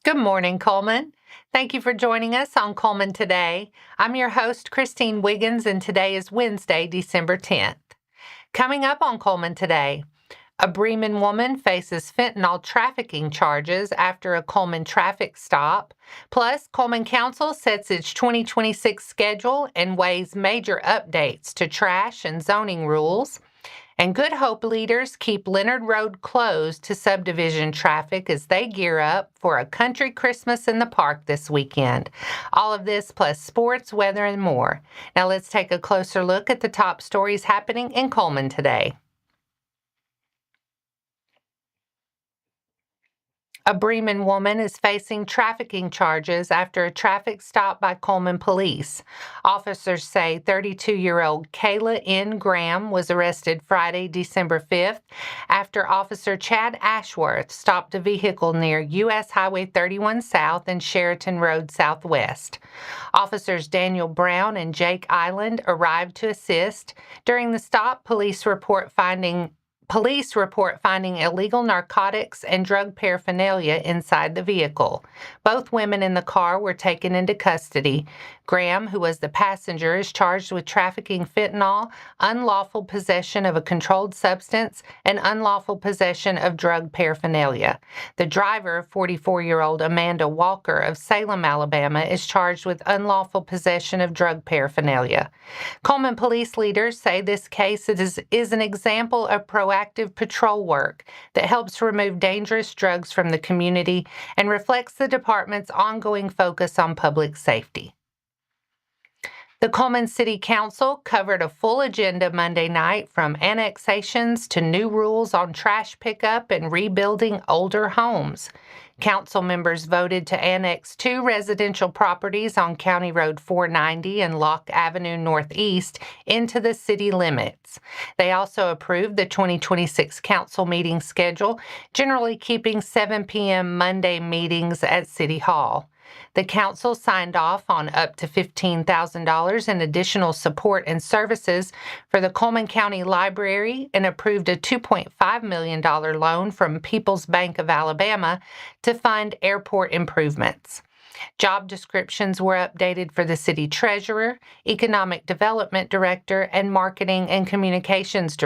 Good morning, Cullman. Thank you for joining us on Cullman Today. I'm your host, Christine Wiggins, and today is Wednesday, December 10th. Coming up on Cullman Today, a Bremen woman faces fentanyl trafficking charges after a Cullman traffic stop. Plus, Cullman Council sets its 2026 schedule and weighs major updates to trash and zoning rules. And Good Hope leaders keep Leonard Road closed to subdivision traffic as they gear up for a country Christmas in the park this weekend. All of this plus sports, weather, and more. Now let's take a closer look at the top stories happening in Cullman today. A Bremen woman is facing trafficking charges after a traffic stop by Cullman police. Officers say 32-year-old Kayla N. Graham was arrested Friday, December 5th, after Officer Chad Ashworth stopped a vehicle near U.S. Highway 31 South and Sheraton Road Southwest. Officers Daniel Brown and Jake Island arrived to assist. During the stop, Police report finding illegal narcotics and drug paraphernalia inside the vehicle. Both women in the car were taken into custody. Graham, who was the passenger, is charged with trafficking fentanyl, unlawful possession of a controlled substance, and unlawful possession of drug paraphernalia. The driver, 44-year-old Amanda Walker of Salem, Alabama, is charged with unlawful possession of drug paraphernalia. Cullman police leaders say this case is an example of proactive patrol work that helps remove dangerous drugs from the community and reflects the department's ongoing focus on public safety. The Cullman City Council covered a full agenda Monday night, from annexations to new rules on trash pickup and rebuilding older homes. Council members voted to annex 2 residential properties on County Road 490 and Locke Avenue Northeast into the city limits. They also approved the 2026 council meeting schedule, generally keeping 7 p.m. Monday meetings at City Hall. The council signed off on up to $15,000 in additional support and services for the Cullman County Library and approved a $2.5 million loan from People's Bank of Alabama to fund airport improvements. Job descriptions were updated for the city treasurer, economic development director, and marketing and communications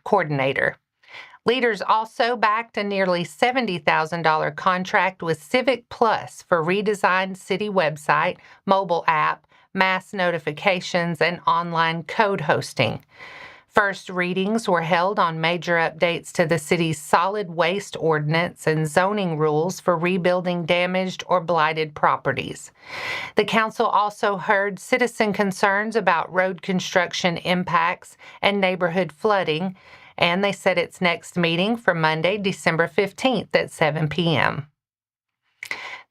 coordinator. Leaders also backed a nearly $70,000 contract with Civic Plus for redesigned city website, mobile app, mass notifications, and online code hosting. First readings were held on major updates to the city's solid waste ordinance and zoning rules for rebuilding damaged or blighted properties. The council also heard citizen concerns about road construction impacts and neighborhood flooding, and they set its next meeting for Monday, December 15th at 7 p.m.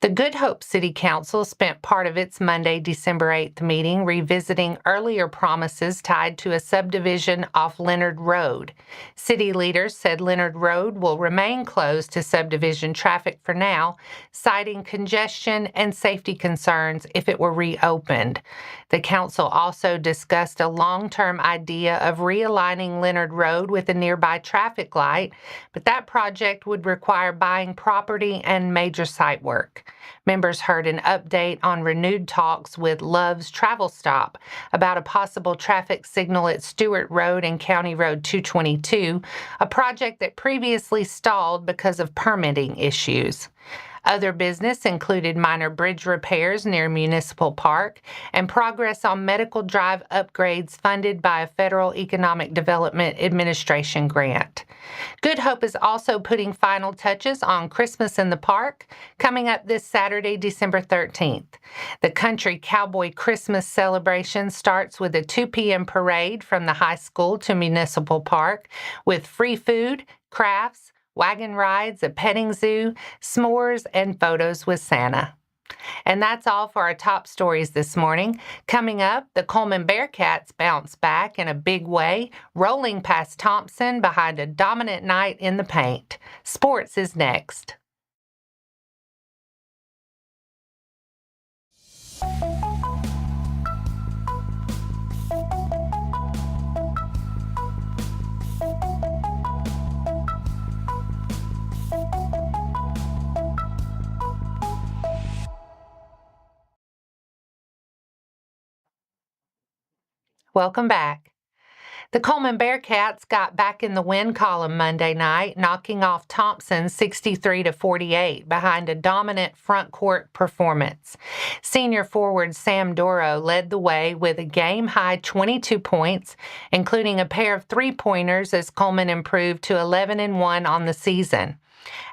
The Good Hope City Council spent part of its Monday, December 8th meeting revisiting earlier promises tied to a subdivision off Leonard Road. City leaders said Leonard Road will remain closed to subdivision traffic for now, citing congestion and safety concerns if it were reopened. The council also discussed a long-term idea of realigning Leonard Road with a nearby traffic light, but that project would require buying property and major site work. Members heard an update on renewed talks with Love's Travel Stop about a possible traffic signal at Stewart Road and County Road 222, a project that previously stalled because of permitting issues. Other business included minor bridge repairs near Municipal Park and progress on Medical Drive upgrades funded by a Federal Economic Development Administration grant. Good Hope is also putting final touches on Christmas in the Park, coming up this Saturday, December 13th. The country Cowboy Christmas celebration starts with a 2 p.m. parade from the high school to Municipal Park with free food, crafts, wagon rides, a petting zoo, s'mores, and photos with Santa. And that's all for our top stories this morning. Coming up, the Cullman Bearcats bounce back in a big way, rolling past Thompson behind a dominant night in the paint. Sports is next. Welcome back. The Cullman Bearcats got back in the win column Monday night, knocking off Thompson 63-48 behind a dominant front court performance. Senior forward Sam Doro led the way with a game-high 22 points, including a pair of three-pointers as Cullman improved to 11-1 on the season.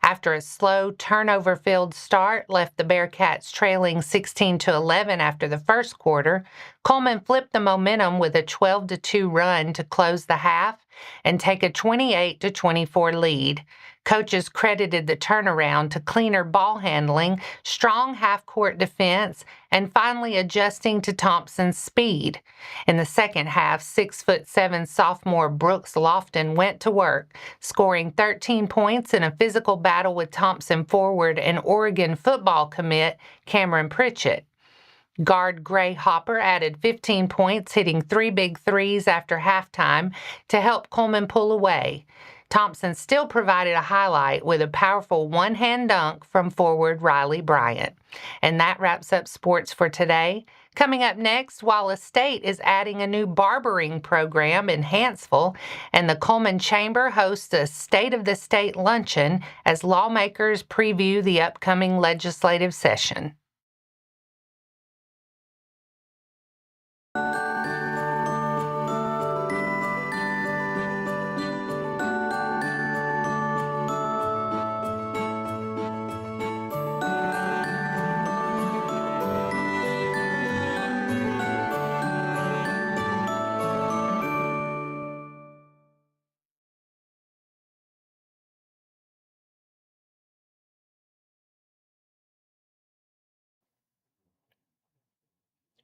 After a slow, turnover-filled start left the Bearcats trailing 16-11 after the first quarter, Cullman flipped the momentum with a 12-2 run to close the half and take a 28-24 lead. Coaches credited the turnaround to cleaner ball handling, strong half-court defense, and finally adjusting to Thompson's speed. In the second half, 6'7" sophomore Brooks Lofton went to work, scoring 13 points in a physical battle with Thompson forward and Oregon football commit Cameron Pritchett. Guard Gray Hopper added 15 points, hitting 3 big threes after halftime to help Cullman pull away. Thompson still provided a highlight with a powerful one-hand dunk from forward Riley Bryant. And that wraps up sports for today. Coming up next, Wallace State is adding a new barbering program in Hanceville, and the Cullman Chamber hosts a State of the State luncheon as lawmakers preview the upcoming legislative session.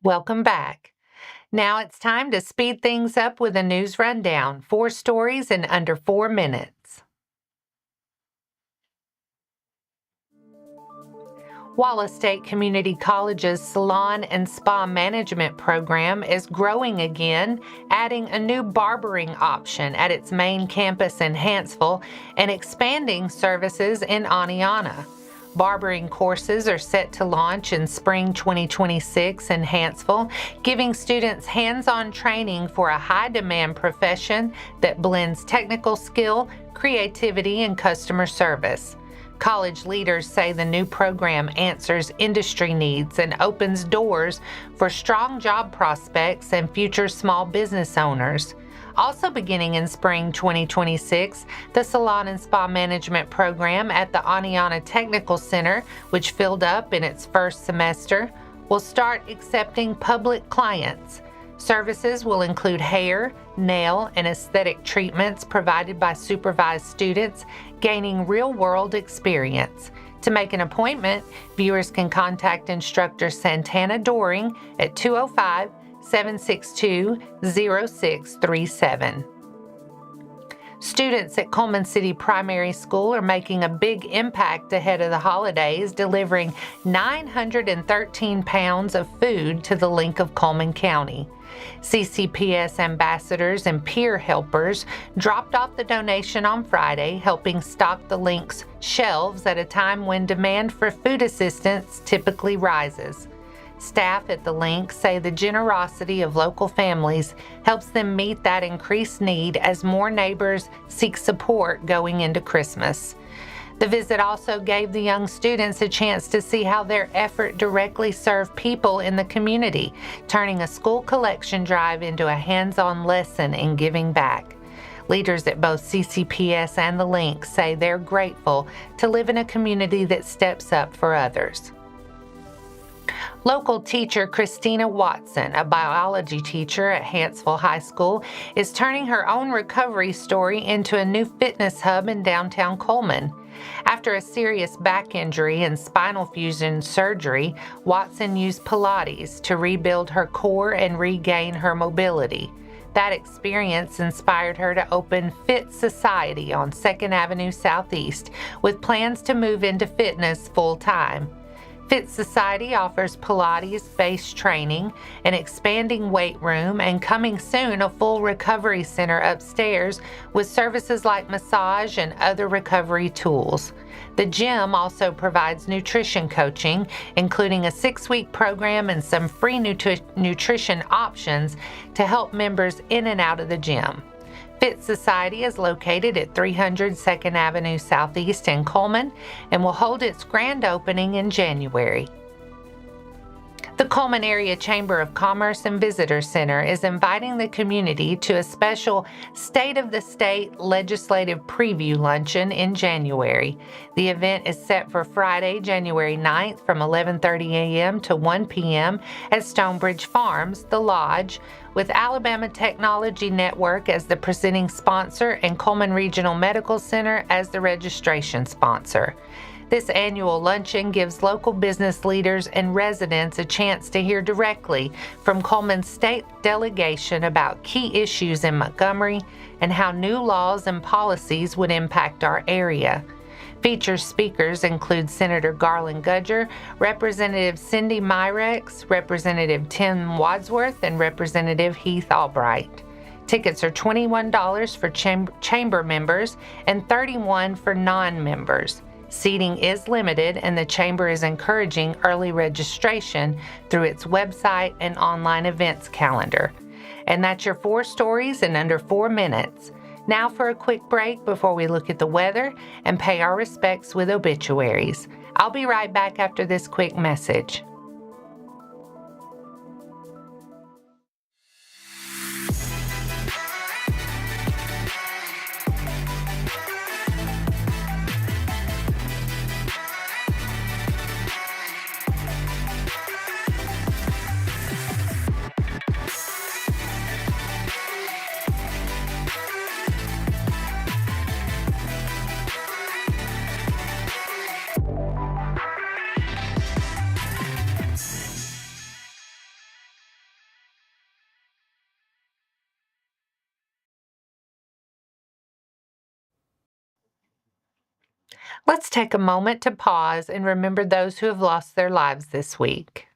Welcome back. Now it's time to speed things up with a news rundown. 4 stories in under 4 minutes. Wallace State Community College's salon and spa management program is growing again, adding a new barbering option at its main campus in Hanceville and expanding services in Oneonta. Barbering courses are set to launch in spring 2026 in Hanceville, giving students hands-on training for a high-demand profession that blends technical skill, creativity, and customer service. College leaders say the new program answers industry needs and opens doors for strong job prospects and future small business owners. Also beginning in spring 2026, the Salon and Spa Management program at the Oneonta Technical Center, which filled up in its first semester, will start accepting public clients. Services will include hair, nail, and aesthetic treatments provided by supervised students, gaining real-world experience. To make an appointment, viewers can contact instructor Santana Doring at 205-762-0637. Students at Cullman City Primary School are making a big impact ahead of the holidays, delivering 913 pounds of food to the Link of Cullman County. CCPS ambassadors and peer helpers dropped off the donation on Friday, helping stock the Link's shelves at a time when demand for food assistance typically rises. Staff at the Link say the generosity of local families helps them meet that increased need as more neighbors seek support going into Christmas. The visit also gave the young students a chance to see how their effort directly served people in the community, turning a school collection drive into a hands-on lesson in giving back. Leaders at both CCPS and the Link say they're grateful to live in a community that steps up for others. Local teacher Christina Watson, a biology teacher at Hanceville High School, is turning her own recovery story into a new fitness hub in downtown Cullman. After a serious back injury and spinal fusion surgery, Watson used Pilates to rebuild her core and regain her mobility. That experience inspired her to open Fit Society on 2nd Avenue Southeast, with plans to move into fitness full-time. Fit Society offers Pilates-based training, an expanding weight room, and coming soon, a full recovery center upstairs with services like massage and other recovery tools. The gym also provides nutrition coaching, including a 6-week program and some free nutrition options to help members in and out of the gym. Fit Society is located at 300 2nd Avenue Southeast in Cullman and will hold its grand opening in January. The Cullman Area Chamber of Commerce and Visitor Center is inviting the community to a special State of the State Legislative Preview Luncheon in January. The event is set for Friday, January 9th from 11:30 a.m. to 1 p.m. at Stonebridge Farms, The Lodge, with Alabama Technology Network as the presenting sponsor and Cullman Regional Medical Center as the registration sponsor. This annual luncheon gives local business leaders and residents a chance to hear directly from Cullman's state delegation about key issues in Montgomery and how new laws and policies would impact our area. Featured speakers include Senator Garland Gudger, Representative Cindy Myrex, Representative Tim Wadsworth, and Representative Heath Albright. Tickets are $21 for chamber members and $31 for non-members. Seating is limited, and the Chamber is encouraging early registration through its website and online events calendar. And that's your 4 stories in under 4 minutes. Now for a quick break before we look at the weather and pay our respects with obituaries. I'll be right back after this quick message. Let's take a moment to pause and remember those who have lost their lives this week.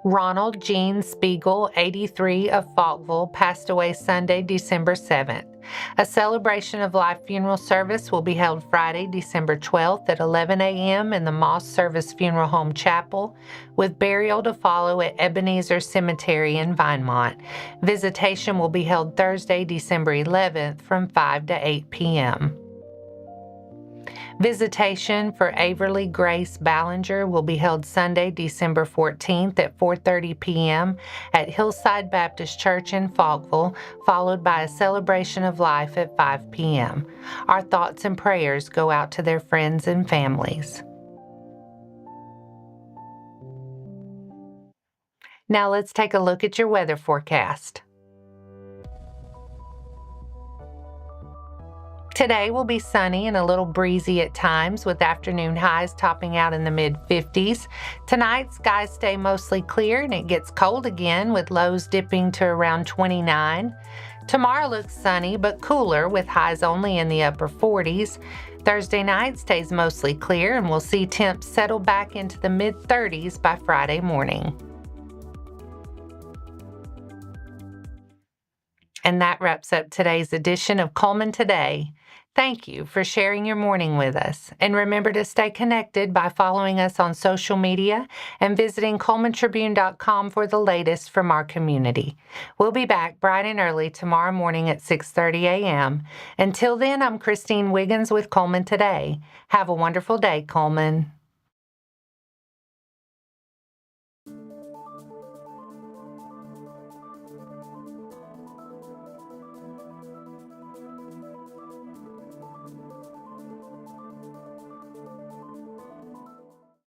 Ronald Gene Spiegel, 83, of Falkville, passed away Sunday, December 7th. A celebration of life funeral service will be held Friday, December 12th at 11 a.m. in the Moss Service Funeral Home Chapel, with burial to follow at Ebenezer Cemetery in Vinemont. Visitation will be held Thursday, December 11th from 5 to 8 p.m. Visitation for Averly Grace Ballinger will be held Sunday, December 14th at 4:30 p.m. at Hillside Baptist Church in Falkville, followed by a celebration of life at 5 p.m. Our thoughts and prayers go out to their friends and families. Now let's take a look at your weather forecast. Today will be sunny and a little breezy at times, with afternoon highs topping out in the mid-50s. Tonight, skies stay mostly clear and it gets cold again, with lows dipping to around 29. Tomorrow looks sunny but cooler, with highs only in the upper 40s. Thursday night stays mostly clear and we'll see temps settle back into the mid-30s by Friday morning. And that wraps up today's edition of Cullman Today. Thank you for sharing your morning with us. And remember to stay connected by following us on social media and visiting CullmanTribune.com for the latest from our community. We'll be back bright and early tomorrow morning at 6:30 a.m. Until then, I'm Christine Wiggins with Cullman Today. Have a wonderful day, Cullman.